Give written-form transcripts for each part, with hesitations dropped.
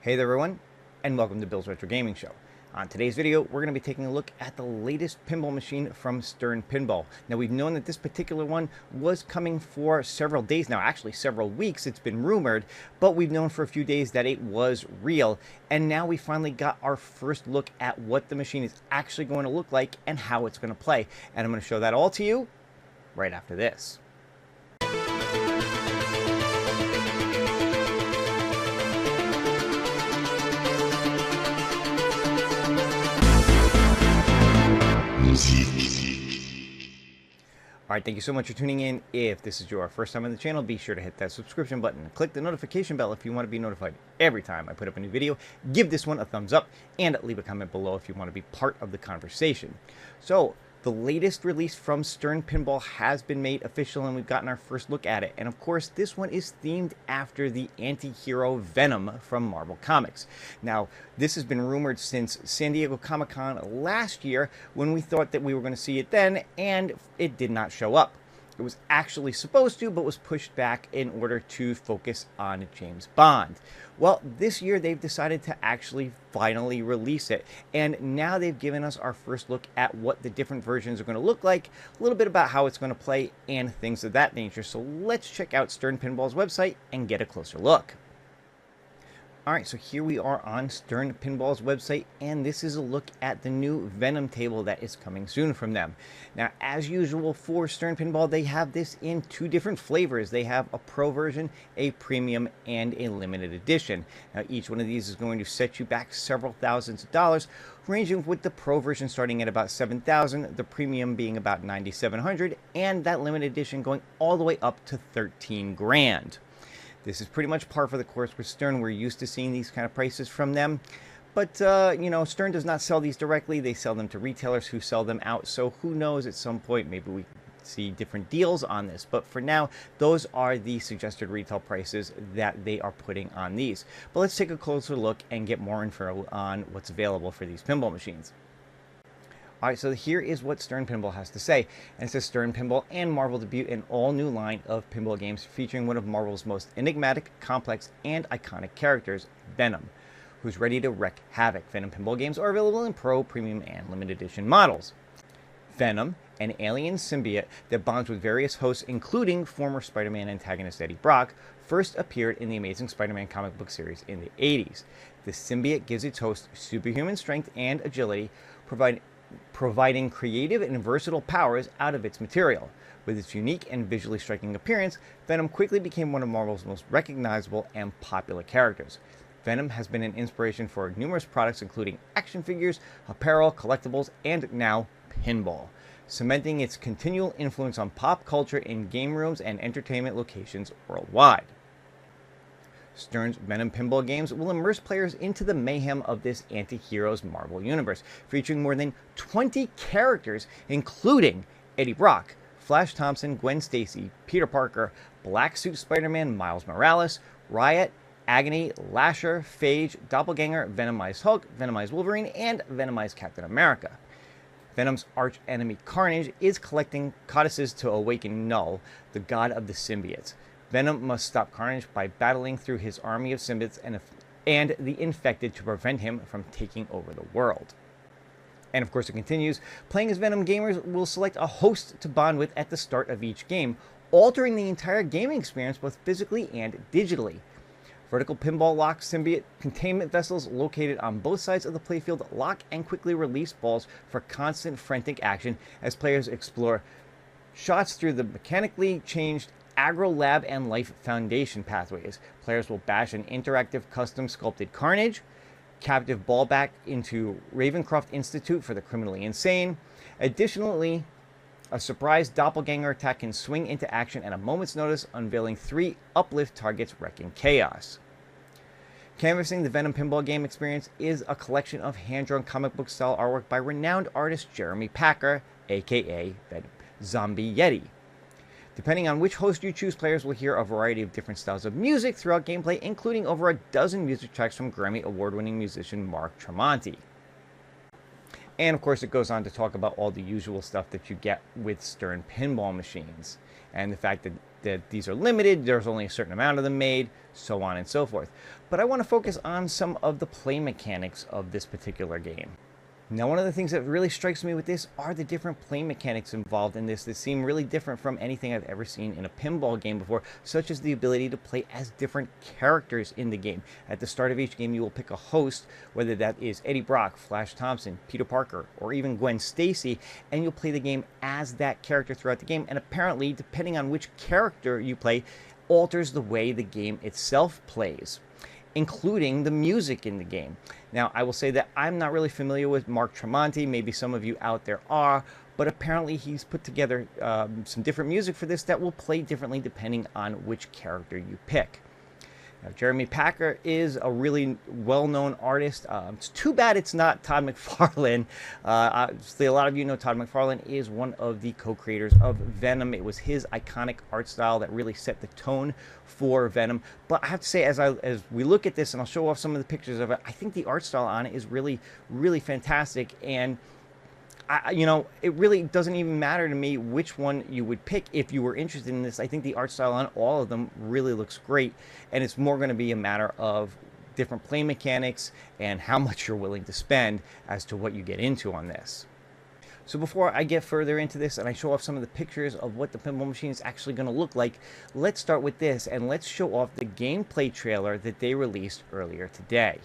Hey there everyone, and welcome to Bill's Retro Gaming Show. On today's video, we're going to be taking a look at the latest pinball machine from Stern Pinball. Now, we've known that this particular one was coming for several days now, actually several weeks. It's been rumored, but we've known for a few days that it was real. And now we finally got our first look at what the machine is actually going to look like and how it's going to play. And I'm going to show that all to you right after this. Alright, thank you so much for tuning in. If this is your first time on the channel, be sure to hit that subscription button and click the notification bell if you want to be notified every time I put up a new video. Give this one a thumbs up and leave a comment below if you want to be part of the conversation. So, the latest release from Stern Pinball has been made official and we've gotten our first look at it. And of course, this one is themed after the anti-hero Venom from Marvel Comics. Now, this has been rumored since San Diego Comic-Con last year when we thought that we were going to see it then, and it did not show up. It was actually supposed to, but was pushed back in order to focus on James Bond. Well, this year they've decided to actually finally release it, and now they've given us our first look at what the different versions are going to look like, a little bit about how it's going to play, and things of that nature. So let's check out Stern Pinball's website and get a closer look. Alright, so here we are on Stern Pinball's website, and this is a look at the new Venom table that is coming soon from them. Now, as usual for Stern Pinball, they have this in two different flavors. They have a Pro version, a Premium, and a Limited Edition. Now, each one of these is going to set you back several thousands of dollars, ranging with the Pro version starting at about $7,000, the Premium being about $9,700, and that Limited Edition going all the way up to $13,000. This is pretty much par for the course with Stern. We're used to seeing these kind of prices from them. But, you know, Stern does not sell these directly. They sell them to retailers who sell them out. So who knows, at some point, maybe we see different deals on this. But for now, those are the suggested retail prices that they are putting on these. But let's take a closer look and get more info on what's available for these pinball machines. Alright, so here is what Stern Pinball has to say. And it says Stern Pinball and Marvel debut an all-new line of pinball games featuring one of Marvel's most enigmatic, complex, and iconic characters, Venom, who's ready to wreak havoc. Venom pinball games are available in Pro, Premium, and Limited Edition models. Venom, an alien symbiote that bonds with various hosts, including former Spider-Man antagonist Eddie Brock, first appeared in the Amazing Spider-Man comic book series in the 80s. The symbiote gives its host superhuman strength and agility, providing creative and versatile powers out of its material. With its unique and visually striking appearance, Venom quickly became one of Marvel's most recognizable and popular characters. Venom has been an inspiration for numerous products including action figures, apparel, collectibles, and now pinball, cementing its continual influence on pop culture in game rooms and entertainment locations worldwide. Stern's Venom pinball games will immerse players into the mayhem of this anti-heroes Marvel universe, featuring more than 20 characters, including Eddie Brock, Flash Thompson, Gwen Stacy, Peter Parker, Black Suit Spider-Man, Miles Morales, Riot, Agony, Lasher, Phage, Doppelganger, Venomized Hulk, Venomized Wolverine, and Venomized Captain America. Venom's arch-enemy Carnage is collecting codices to awaken Null, the god of the symbiotes. Venom must stop Carnage by battling through his army of symbiotes and the infected to prevent him from taking over the world. And of course it continues, playing as Venom gamers will select a host to bond with at the start of each game, altering the entire gaming experience both physically and digitally. Vertical pinball lock symbiote containment vessels located on both sides of the playfield lock and quickly release balls for constant frantic action as players explore shots through the mechanically changed Agro Lab and Life Foundation pathways. Players will bash an interactive custom sculpted Carnage, captive ball back into Ravencroft Institute for the criminally insane. Additionally, a surprise doppelganger attack can swing into action at a moment's notice, unveiling 3 uplift targets wrecking chaos. Canvassing the Venom pinball game experience is a collection of hand-drawn comic book style artwork by renowned artist Jeremy Packer, aka Zombie Yeti. Depending on which host you choose, players will hear a variety of different styles of music throughout gameplay, including over a dozen music tracks from Grammy award-winning musician Mark Tremonti. And of course it goes on to talk about all the usual stuff that you get with Stern pinball machines, and the fact that that these are limited, there's only a certain amount of them made, so on and so forth. But I want to focus on some of the play mechanics of this particular game. Now, one of the things that really strikes me with this are the different play mechanics involved in this that seem really different from anything I've ever seen in a pinball game before, such as the ability to play as different characters in the game. At the start of each game, you will pick a host, whether that is Eddie Brock, Flash Thompson, Peter Parker, or even Gwen Stacy, and you'll play the game as that character throughout the game. And apparently, depending on which character you play, alters the way the game itself plays, including the music in the game. Now, I will say that I'm not really familiar with Mark Tremonti. Maybe some of you out there are, but apparently he's put together some different music for this that will play differently depending on which character you pick. Now, Jeremy Packer is a really well-known artist. It's too bad it's not Todd McFarlane. Obviously, a lot of you know Todd McFarlane is one of the co-creators of Venom. It was his iconic art style that really set the tone for Venom. But I have to say, as we look at this, and I'll show off some of the pictures of it, I think the art style on it is really, really fantastic. And you know, it really doesn't even matter to me which one you would pick if you were interested in this. I think the art style on all of them really looks great, and it's more going to be a matter of different play mechanics and how much you're willing to spend as to what you get into on this. So before I get further into this and I show off some of the pictures of what the Pinball Machine is actually going to look like, let's start with this and let's show off the gameplay trailer that they released earlier today.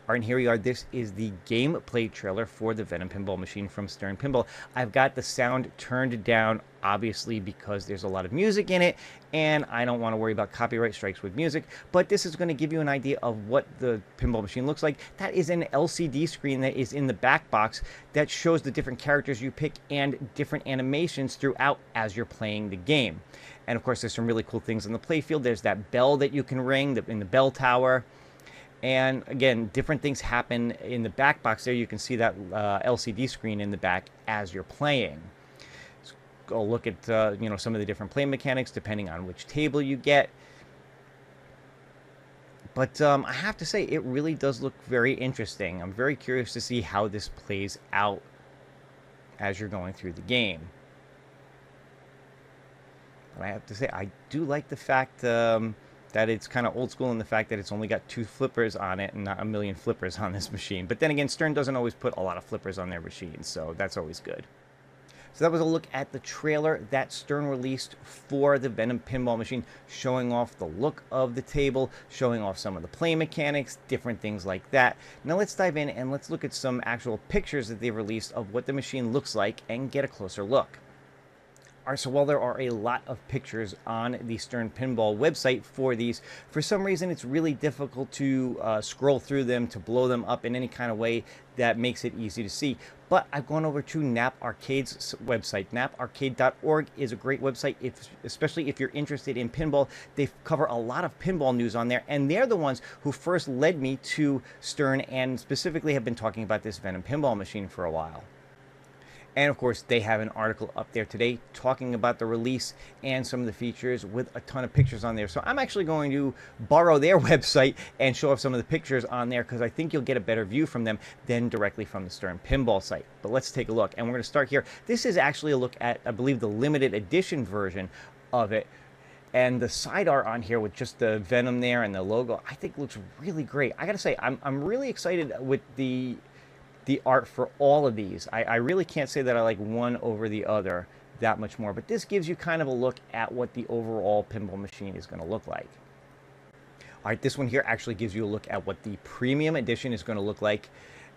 All right, and here we are. This is the gameplay trailer for the Venom Pinball Machine from Stern Pinball. I've got the sound turned down, obviously, because there's a lot of music in it, and I don't want to worry about copyright strikes with music, but this is going to give you an idea of what the Pinball Machine looks like. That is an LCD screen that is in the back box that shows the different characters you pick and different animations throughout as you're playing the game. And, of course, there's some really cool things on the playfield. There's that bell that you can ring in the bell tower. And again, different things happen in the back box there. You can see that LCD screen in the back as you're playing. Let's go look at you know, some of the different play mechanics depending on which table you get. But I have to say, it really does look very interesting. I'm very curious to see how this plays out as you're going through the game. But I have to say, I do like the fact that it's kind of old school in the fact that it's only got 2 flippers on it and not a million flippers on this machine. But then again, Stern doesn't always put a lot of flippers on their machines, so that's always good. So that was a look at the trailer that Stern released for the Venom Pinball Machine, showing off the look of the table, showing off some of the play mechanics, different things like that. Now let's dive in and let's look at some actual pictures that they've released of what the machine looks like and get a closer look. Alright, so while there are a lot of pictures on the Stern Pinball website for these, for some reason it's really difficult to scroll through them, to blow them up in any kind of way that makes it easy to see. But I've gone over to Nap Arcade's website. naparcade.org is a great website, especially if you're interested in pinball. They cover a lot of pinball news on there, and they're the ones who first led me to Stern and specifically have been talking about this Venom Pinball Machine for a while. And of course, they have an article up there today talking about the release and some of the features with a ton of pictures on there. So I'm actually going to borrow their website and show off some of the pictures on there because I think you'll get a better view from them than directly from the Stern Pinball site. But let's take a look. And we're going to start here. This is actually a look at, I believe, the limited edition version of it. And the side art on here with just the Venom there and the logo, I think looks really great. I got to say, I'm really excited with the art for all of these. I really can't say that I like one over the other that much more, but this gives you kind of a look at what the overall pinball machine is going to look like. All right, this one here actually gives you a look at what the premium edition is going to look like.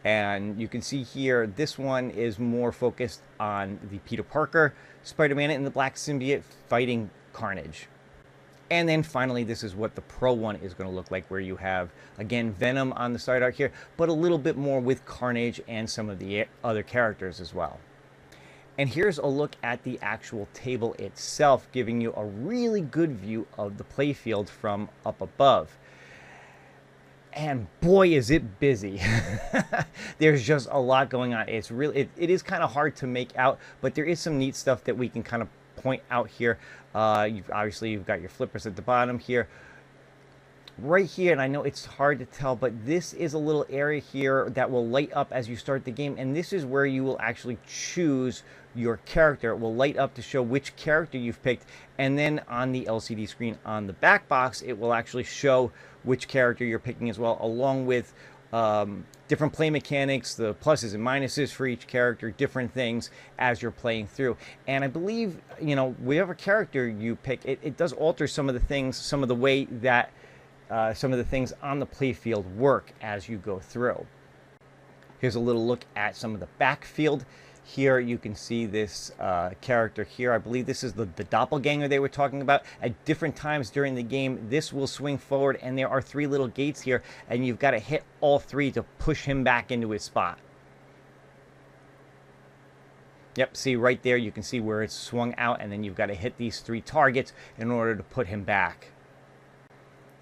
And you can see here, this one is more focused on the Peter Parker, Spider-Man, and the Black Symbiote fighting Carnage. And then finally, this is what the Pro one is going to look like, where you have, again, Venom on the side art here, but a little bit more with Carnage and some of the other characters as well. And here's a look at the actual table itself, giving you a really good view of the playfield from up above. And boy, is it busy. There's just a lot going on. It's really, it is kind of hard to make out, but there is some neat stuff that we can kind of point out here. Obviously you've got your flippers at the bottom here. right here, and I know it's hard to tell, but this is a little area here that will light up as you start the game, and this is where you will actually choose your character. It will light up to show which character you've picked, and then on the LCD screen on the back box, it will actually show which character you're picking as well, along with different play mechanics, the pluses and minuses for each character, different things as you're playing through. And I believe, you know, whatever character you pick, it does alter some of the things, some of the way that some of the things on the playfield work as you go through. Here's a little look at some of the backfield. Here you can see this character here. I believe this is the doppelganger they were talking about. At different times during the game, this will swing forward, and there are 3 little gates here, and you've got to hit all 3 to push him back into his spot. Yep, see right there, you can see where it's swung out, and then you've got to hit these 3 targets in order to put him back.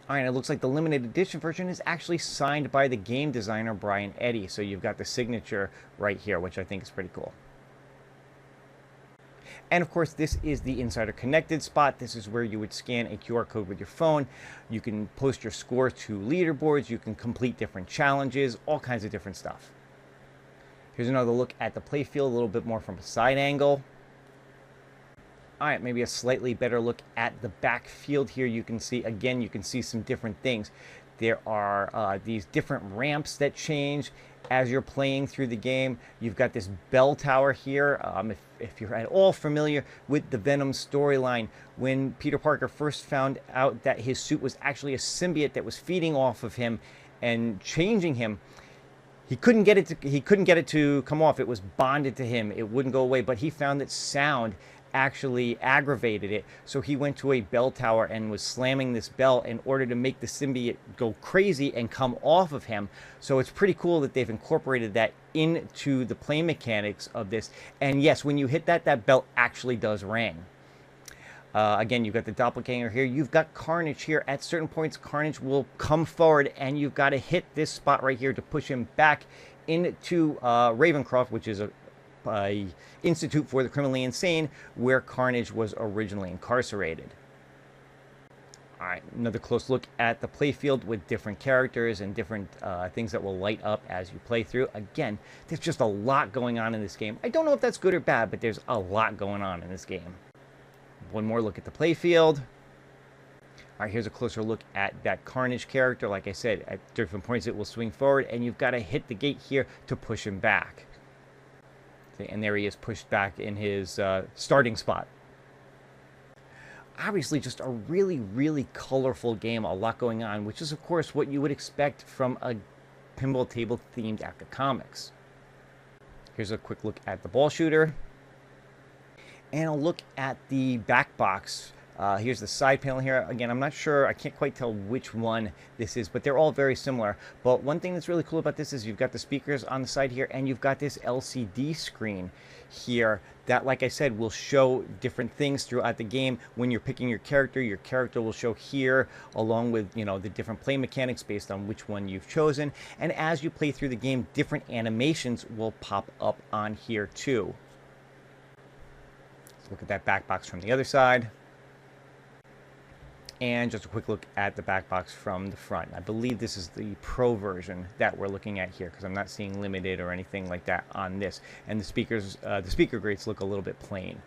All right, it looks like the limited edition version is actually signed by the game designer, Brian Eddy. So you've got the signature right here, which I think is pretty cool. And of course, this is the Insider Connected spot. This is where you would scan a QR code with your phone. You can post your score to leaderboards. You can complete different challenges, all kinds of different stuff. Here's another look at the playfield, a little bit more from a side angle. All right, maybe a slightly better look at the backfield here. You can see, again, you can see some different things. There are these different ramps that change as you're playing through the game. You've got this bell tower here. If you're at all familiar with the Venom storyline, when Peter Parker first found out that his suit was actually a symbiote that was feeding off of him and changing him, he couldn't get it to come off. It was bonded to him. It wouldn't go away, but he found that sound actually aggravated it, so he went to a bell tower and was slamming this bell in order to make the symbiote go crazy and come off of him. So it's pretty cool that they've incorporated that into the play mechanics of this. And yes, when you hit that, that bell actually does ring. Again, you've got the doppelganger here. You've got Carnage here. At certain points, Carnage will come forward, and you've got to hit this spot right here to push him back into Ravencroft, which is a Institute for the Criminally Insane, where Carnage was originally incarcerated. All right, another close look at the playfield with different characters and different things that will light up as you play through. Again, there's just a lot going on in this game. I don't know if that's good or bad, but there's a lot going on in this game. One more look at the playfield. All right, here's a closer look at that Carnage character. Like I said, at different points it will swing forward, and you've got to hit the gate here to push him back. And there he is, pushed back in his starting spot. Obviously, just a really, really colorful game, a lot going on, which is, of course, what you would expect from a pinball table themed after comics. Here's a quick look at the ball shooter. And a look at the back box. Here's the side panel here. Again, I'm not sure, I can't quite tell which one this is, but they're all very similar. But one thing that's really cool about this is you've got the speakers on the side here, and you've got this LCD screen here that, like I said, will show different things throughout the game. When you're picking your character will show here, along with, you know, the different play mechanics based on which one you've chosen. And as you play through the game, different animations will pop up on here too. Let's look at that back box from the other side. And just a quick look at the back box from the front. I believe this is the Pro version that we're looking at here, because I'm not seeing limited or anything like that on this. And the speakers, the speaker grates look a little bit plain.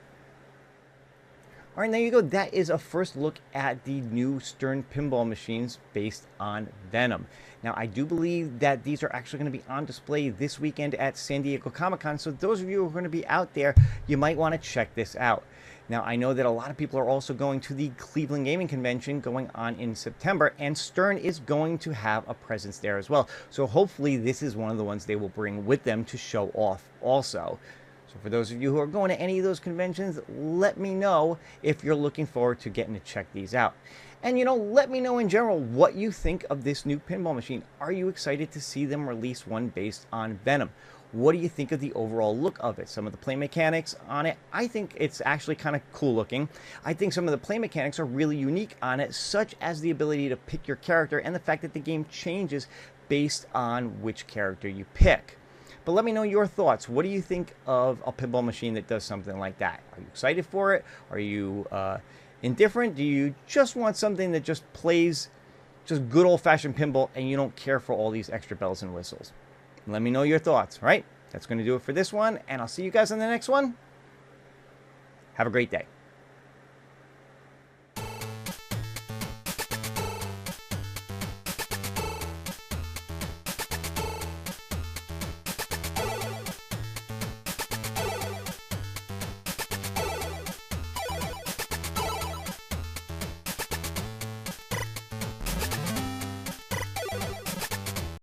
All right, there you go. That is a first look at the new Stern pinball machines based on Venom. Now, I do believe that these are actually going to be on display this weekend at San Diego Comic-Con. So those of you who are going to be out there, you might want to check this out. Now, I know that a lot of people are also going to the Cleveland Gaming Convention going on in September, and Stern is going to have a presence there as well. So hopefully this is one of the ones they will bring with them to show off also. So for those of you who are going to any of those conventions, let me know if you're looking forward to getting to check these out. And, you know, let me know in general what you think of this new pinball machine. Are you excited to see them release one based on Venom? What do you think of the overall look of it? Some of the play mechanics on it, I think it's actually kind of cool looking. I think some of the play mechanics are really unique on it, such as the ability to pick your character and the fact that the game changes based on which character you pick. But let me know your thoughts. What do you think of a pinball machine that does something like that? Are you excited for it? Are you indifferent? Do you just want something that just plays just good old-fashioned pinball, and you don't care for all these extra bells and whistles. Let me know your thoughts, right? That's going to do it for this one, and I'll see you guys on the next one. Have a great day.